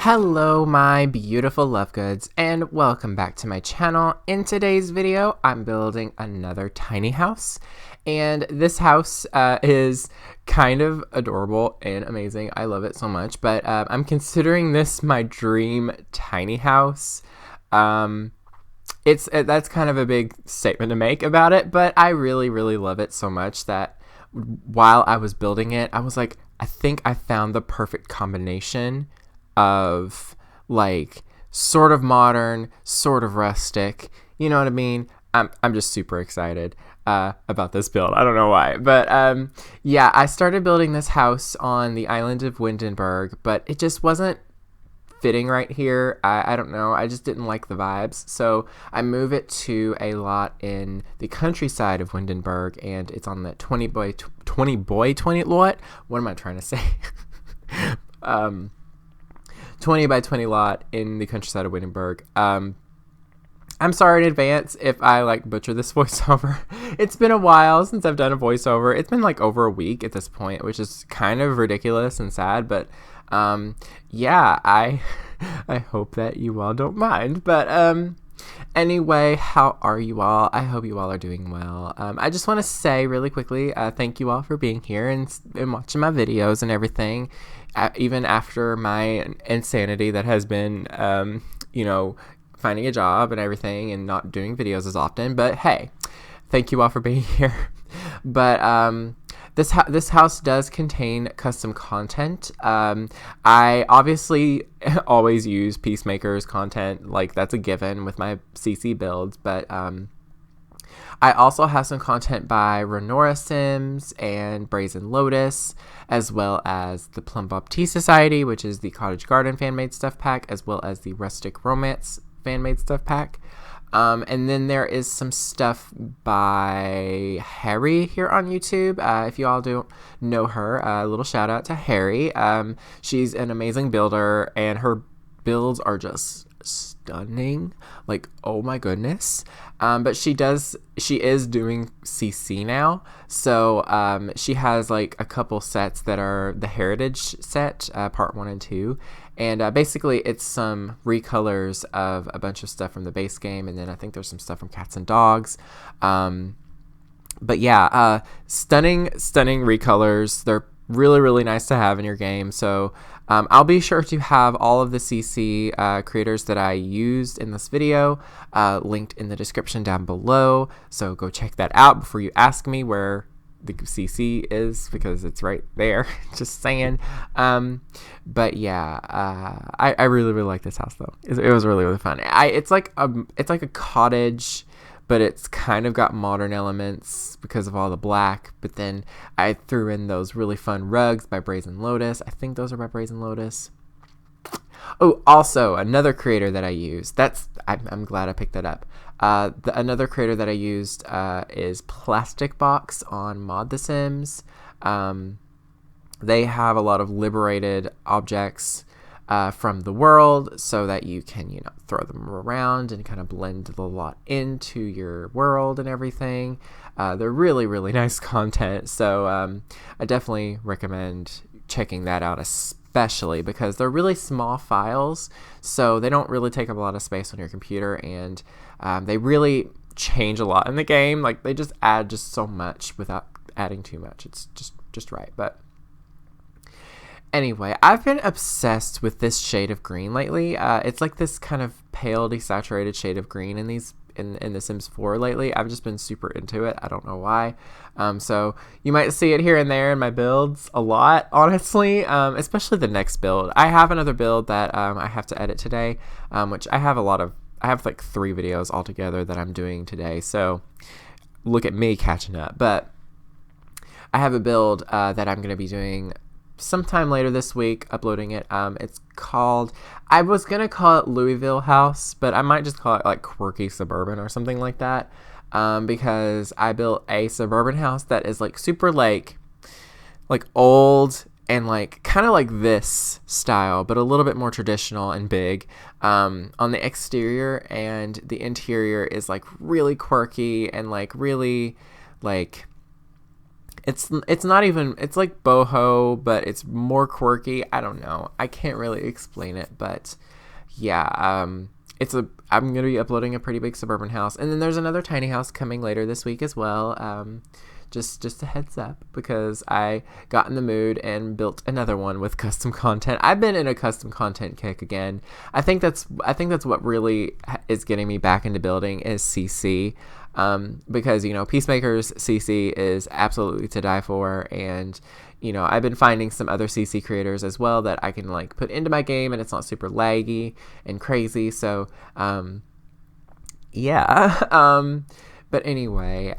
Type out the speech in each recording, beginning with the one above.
Hello my beautiful love goods and welcome back to my channel. In today's video I'm building another tiny house, and this house is kind of adorable and amazing. I love it so much, but I'm considering this my dream tiny house. That's kind of a big statement to make about it, but I really love it so much that while I was building it I was like, I think I found the perfect combination of like sort of modern, sort of rustic. You know what I mean? I'm just super excited about this build. I don't know why, but yeah, I started building this house on the island of Windenburg, but it just wasn't fitting right here. I don't know. I just didn't like the vibes, so I moved it to a lot in the countryside of Windenburg, and it's on the 20 by 20 lot. What am I trying to say? 20 by 20 lot in the countryside of Windenburg. I'm sorry in advance if I like butcher this voiceover. It's been a while since I've done a voiceover. It's been like over a week at this point, which is kind of ridiculous and sad, but yeah, I hope that you all don't mind. But anyway, how are you all? I hope you all are doing well. I just want to say really quickly, thank you all for being here and watching my videos and everything. Even after my insanity that has been, finding a job and everything and not doing videos as often. But hey, thank you all for being here. But this house does contain custom content. I obviously always use Peacemaker's content, like that's a given with my CC builds, but I also have some content by Renora Sims and Brazen Lotus, as well as the Plum Bob Tea Society, which is the Cottage Garden fan-made stuff pack, as well as the Rustic Romance fan-made stuff pack. And then there is some stuff by Harry here on YouTube. If you all don't know her, a little shout out to Harry. She's an amazing builder, and her builds are just stunning. Like, oh my goodness. But she is doing CC now, so she has like a couple sets that are the Heritage set, part 1 and 2, and basically it's some recolors of a bunch of stuff from the base game, and then I think there's some stuff from Cats and Dogs. But yeah, stunning recolors. They're really nice to have in your game. So I'll be sure to have all of the CC creators that I used in this video linked in the description down below, so go check that out before you ask me where the CC is, because it's right there. Just saying. But yeah, I really like this house though. It was really fun. It's like a cottage, but it's kind of got modern elements because of all the black. But then I threw in those really fun rugs by Brazen Lotus. I think those are by Brazen Lotus. Oh, also another creator that I used. I'm glad I picked that up. Another creator that I used is Plastic Box on Mod The Sims. They have a lot of liberated objects from the world, so that you can throw them around and kind of blend the lot into your world and everything. They're really nice content, so I definitely recommend checking that out, especially because they're really small files, so they don't really take up a lot of space on your computer, and they really change a lot in the game. Like, they just add just so much without adding too much. It's just right. But anyway, I've been obsessed with this shade of green lately. It's like this kind of pale, desaturated shade of green in The Sims 4 lately. I've just been super into it. I don't know why. So you might see it here and there in my builds a lot, honestly, especially the next build. I have another build that I have to edit today, which I have like 3 videos altogether that I'm doing today. So look at me catching up. But I have a build that I'm going to be doing sometime later this week, uploading it. It's called, I was gonna call it Louisville House, but I might just call it like Quirky Suburban or something like that, because I built a suburban house that is like super like old and like kind of like this style, but a little bit more traditional and big on the exterior, and the interior is like really quirky and like really like It's not even, it's like boho, but it's more quirky. I don't know. I can't really explain it, but yeah, I'm gonna be uploading a pretty big suburban house, and then there's another tiny house coming later this week as well. Just a heads up, because I got in the mood and built another one with custom content. I've been in a custom content kick again. I think that's what really is getting me back into building is CC, because Peacemaker's CC is absolutely to die for, and I've been finding some other CC creators as well that I can like put into my game, and it's not super laggy and crazy. So yeah. But anyway,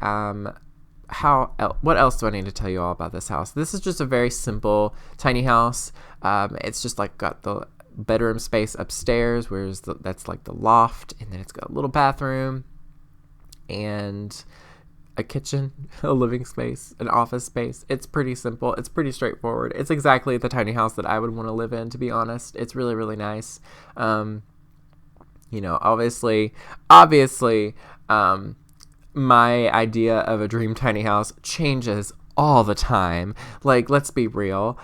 what else do I need to tell you all about this house? This is just a very simple tiny house. It's just like got the bedroom space upstairs, that's like the loft, and then it's got a little bathroom and a kitchen, a living space, an office space. It's pretty simple. It's pretty straightforward. It's exactly the tiny house that I would want to live in, to be honest. It's really, really nice. Obviously, my idea of a dream tiny house changes all the time. Like, let's be real.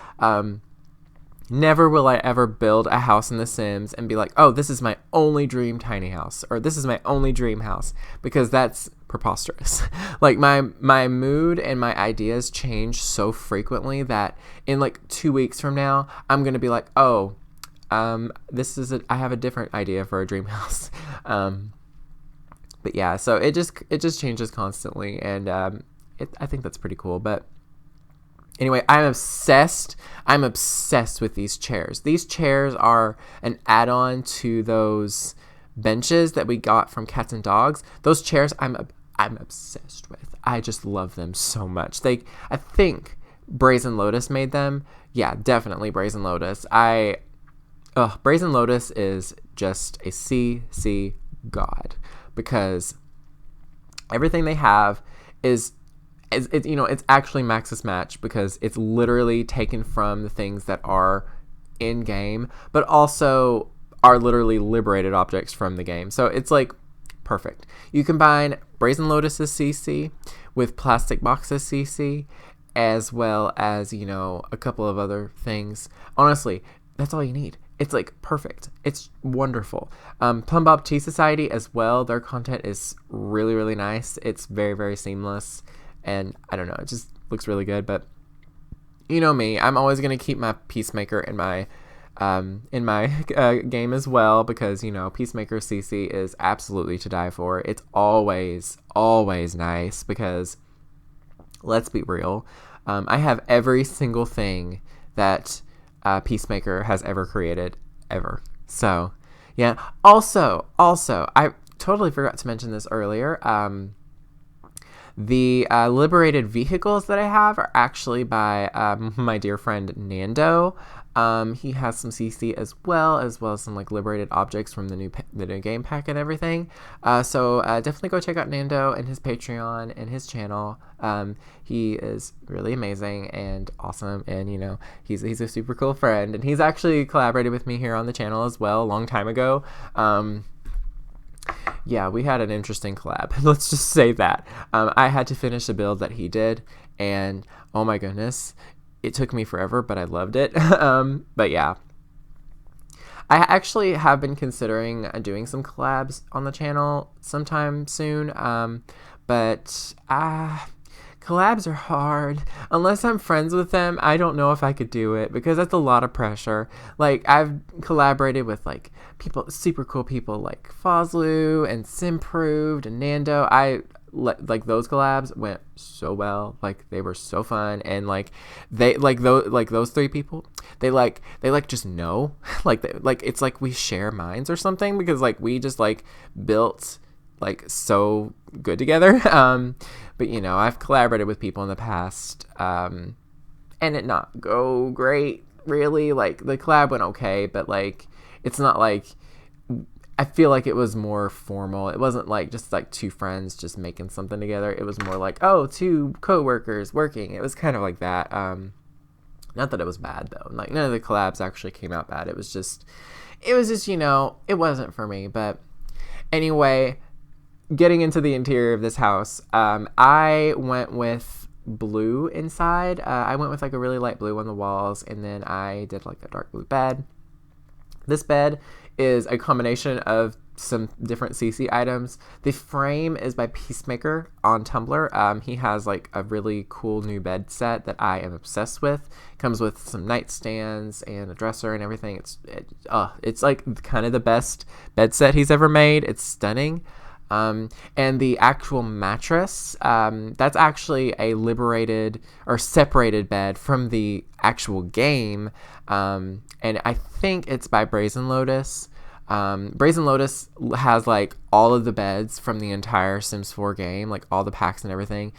Never will I ever build a house in The Sims and be like, oh, this is my only dream tiny house, or this is my only dream house, because that's preposterous. Like, my mood and my ideas change so frequently that in like 2 weeks from now, I'm going to be like, oh, I have a different idea for a dream house. But yeah, so it just changes constantly, and I think that's pretty cool. But anyway, I'm obsessed with these chairs. These chairs are an add-on to those benches that we got from Cats and Dogs. Those chairs I'm obsessed with. I just love them so much. I think Brazen Lotus made them. Yeah, definitely Brazen Lotus. Brazen Lotus is just a CC god, because everything they have is it's actually Maxis Match, because it's literally taken from the things that are in game, but also are literally liberated objects from the game. So it's like perfect. You combine Brazen Lotus's CC with Plastic Box's CC, as well as a couple of other things. Honestly, that's all you need. It's like perfect. It's wonderful. Plum Bob Tea Society as well. Their content is really, really nice. It's very, very seamless. And I don't know, it just looks really good. But you know me, I'm always going to keep my Peacemaker in my game as well, because Peacemaker CC is absolutely to die for. It's always, always nice, because let's be real. I have every single thing that Peacemaker has ever created, ever. So yeah. Also, I totally forgot to mention this earlier. The liberated vehicles that I have are actually by my dear friend Nando. He has some CC as well as some like liberated objects from the new game pack and everything. So definitely go check out Nando and his Patreon and his channel. He is really amazing and awesome, and he's a super cool friend, and he's actually collaborated with me here on the channel as well a long time ago. Yeah, we had an interesting collab. Let's just say that. I had to finish a build that he did, and oh my goodness, it took me forever, but I loved it. But yeah, I actually have been considering doing some collabs on the channel sometime soon. But collabs are hard. Unless I'm friends with them, I don't know if I could do it, because that's a lot of pressure. Like, I've collaborated with like super cool people like Foslu and Simproved and Nando. Like those collabs went so well. Like, they were so fun, and like those three people, they just know like it's like we share minds or something, because like we just like built like so good together. But I've collaborated with people in the past, and it not go great, really. Like, the collab went okay, but like it's not like, I feel like it was more formal. It wasn't like just like two friends just making something together. It was more like, oh, two co-workers working. It was kind of like that. Not that it was bad though. Like, none of the collabs actually came out bad. It was just it wasn't for me. But anyway, getting into the interior of this house, I went with blue inside. I went with like a really light blue on the walls, and then I did like a dark blue bed. This bed is a combination of some different CC items. The frame is by Peacemaker on Tumblr. He has like a really cool new bed set that I am obsessed with. It comes with some nightstands and a dresser and everything. It's like kind of the best bed set he's ever made. It's stunning. And the actual mattress, that's actually a liberated or separated bed from the actual game. And I think it's by Brazen Lotus. Brazen Lotus has like all of the beds from the entire Sims 4 game, like all the packs and everything,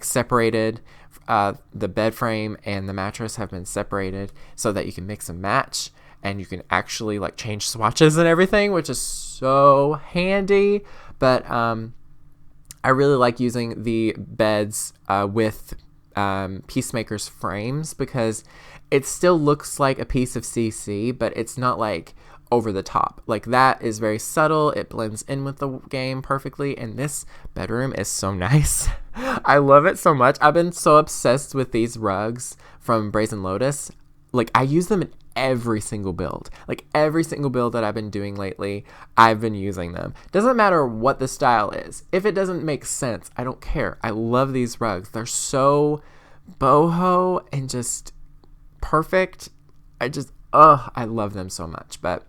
separated. The bed frame and the mattress have been separated so that you can mix and match, and you can actually like change swatches and everything, which is so handy. But I really like using the beds with Peacemaker's frames, because it still looks like a piece of CC, but it's not like over the top. Like, that is very subtle. It blends in with the game perfectly, and this bedroom is so nice. I love it so much. I've been so obsessed with these rugs from Brazen Lotus. Like, I use them in every single build. Like, every single build that I've been doing lately, I've been using them. Doesn't matter what the style is. If it doesn't make sense, I don't care. I love these rugs. They're so boho and just perfect. I love them so much. But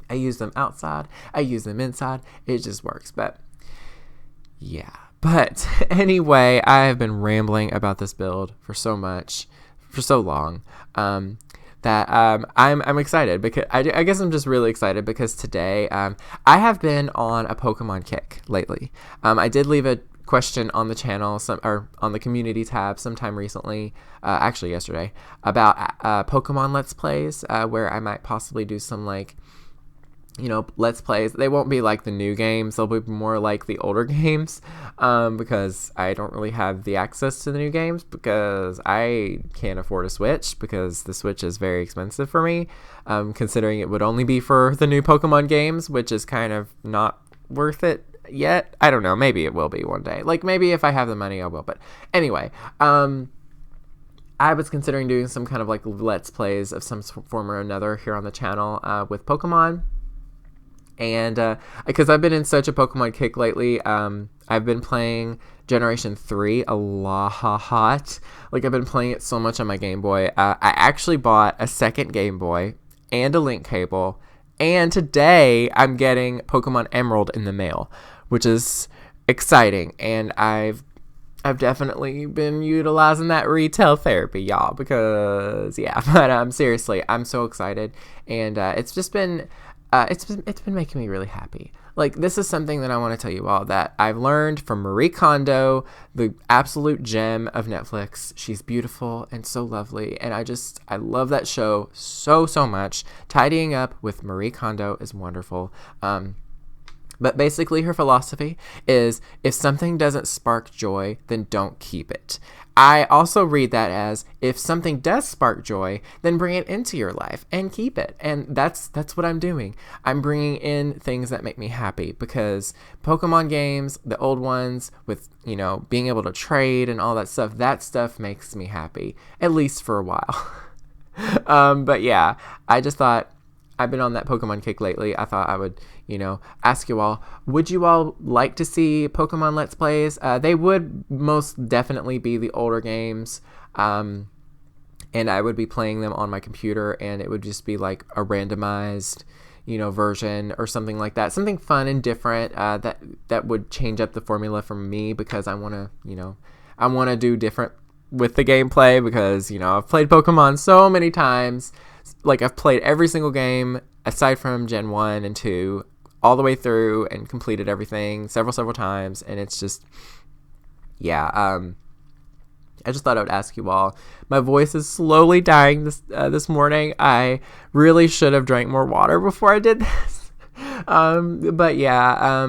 I use them outside. I use them inside. It just works. But yeah. But anyway, I have been rambling about this build for so long. That I'm excited, because I guess I'm just really excited because today I have been on a Pokemon kick lately. I did leave a question on the channel, or on the community tab sometime recently, actually yesterday, about Pokemon Let's Plays, where I might possibly do some like, Let's Plays. They won't be like the new games. They'll be more like the older games, because I don't really have the access to the new games, because I can't afford a Switch, because the Switch is very expensive for me, considering it would only be for the new Pokemon games, which is kind of not worth it yet. I don't know. Maybe it will be one day. Like, maybe if I have the money, I will. But anyway, I was considering doing some kind of like Let's Plays of some form or another here on the channel with Pokemon. And because I've been in such a Pokemon kick lately, I've been playing Generation 3 a lot. Like, I've been playing it so much on my Game Boy. I actually bought a second Game Boy and a link cable. And today I'm getting Pokemon Emerald in the mail, which is exciting. And I've definitely been utilizing that retail therapy, y'all, because yeah. But seriously, I'm so excited, and it's been making me really happy. Like, this is something that I want to tell you all that I've learned from Marie Kondo, the absolute gem of Netflix. She's beautiful and so lovely, and I love that show so much. Tidying Up with Marie Kondo is wonderful. But basically her philosophy is, if something doesn't spark joy, then don't keep it. I also read that as, if something does spark joy, then bring it into your life and keep it. And that's what I'm doing. I'm bringing in things that make me happy, because Pokemon games, the old ones with, being able to trade and all that stuff makes me happy, at least for a while. But yeah, I just thought, I've been on that Pokemon kick lately. I thought I would, ask you all, would you all like to see Pokemon Let's Plays? They would most definitely be the older games, and I would be playing them on my computer, and it would just be like a randomized, version or something like that. Something fun and different, that would change up the formula for me, because I want to do different with the gameplay, because, I've played Pokemon so many times. Like, I've played every single game aside from Gen 1 and 2 all the way through and completed everything several times, and it's just, yeah, I just thought I would ask you all. My voice is slowly dying this morning. I really should have drank more water before I did this. But yeah,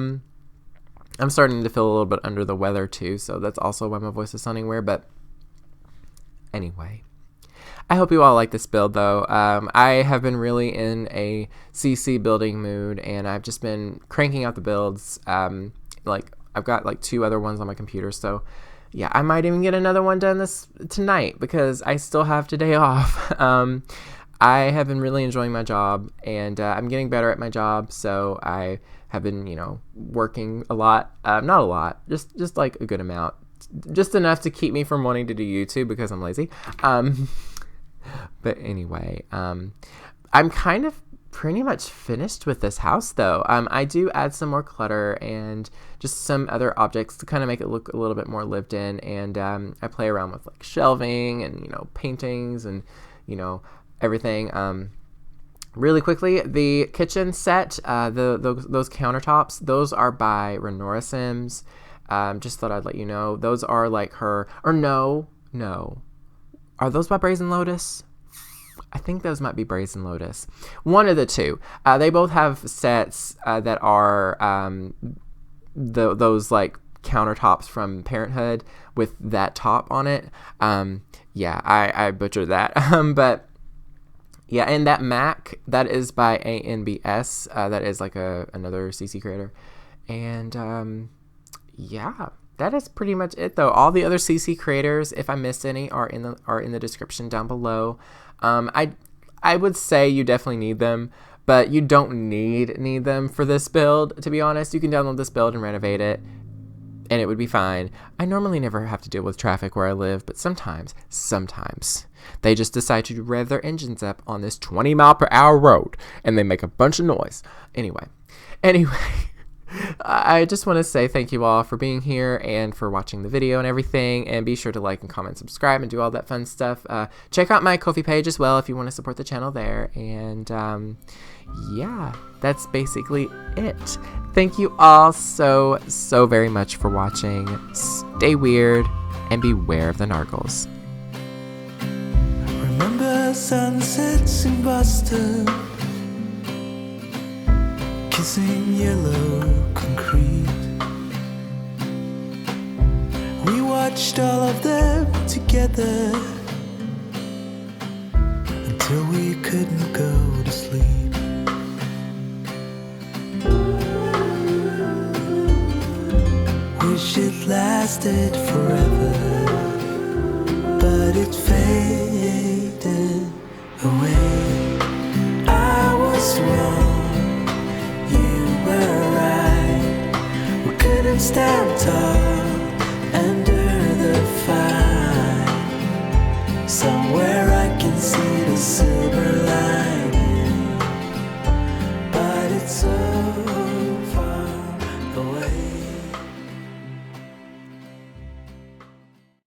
I'm starting to feel a little bit under the weather too, so that's also why my voice is sounding weird. But anyway, I hope you all like this build, though. I have been really in a CC building mood, and I've just been cranking out the builds. Like, I've got like 2 other ones on my computer, so yeah, I might even get another one done tonight because I still have today off. I have been really enjoying my job, and I'm getting better at my job, so I have been, working a lot. Not a lot, just like a good amount. Just enough to keep me from wanting to do YouTube because I'm lazy. But anyway, I'm kind of pretty much finished with this house, though. I do add some more clutter and just some other objects to kind of make it look a little bit more lived in, and I play around with like shelving and paintings and everything. Really quickly, the kitchen set, those countertops, those are by Renora Sims. Just thought I'd let you know. Those are like her, or no. Are those by Brazen Lotus? I think those might be Brazen Lotus. One of the two. They both have sets that are those like countertops from Parenthood with that top on it. Yeah, I butchered that. But yeah, and that Mac, that is by ANBS. That is like another CC creator. And yeah, that is pretty much it, though. All the other CC creators, if I missed any, are in the description down below. I would say you definitely need them, but you don't need them for this build, to be honest. You can download this build and renovate it, and it would be fine. I normally never have to deal with traffic where I live, but sometimes they just decide to rev their engines up on this 20-mile-per-hour road, and they make a bunch of noise. Anyway, I just want to say thank you all for being here and for watching the video and everything, and be sure to like and comment, subscribe, and do all that fun stuff. Check out my Ko-fi page as well if you want to support the channel there, and yeah, that's basically it. Thank you all so very much for watching. Stay weird and beware of the nargles. Remember sunsets in Boston, kissing yellow concrete. We watched all of them together until we couldn't go to sleep. Wish it lasted forever, but it faded away. I was wrong, you were right. We couldn't stand tall.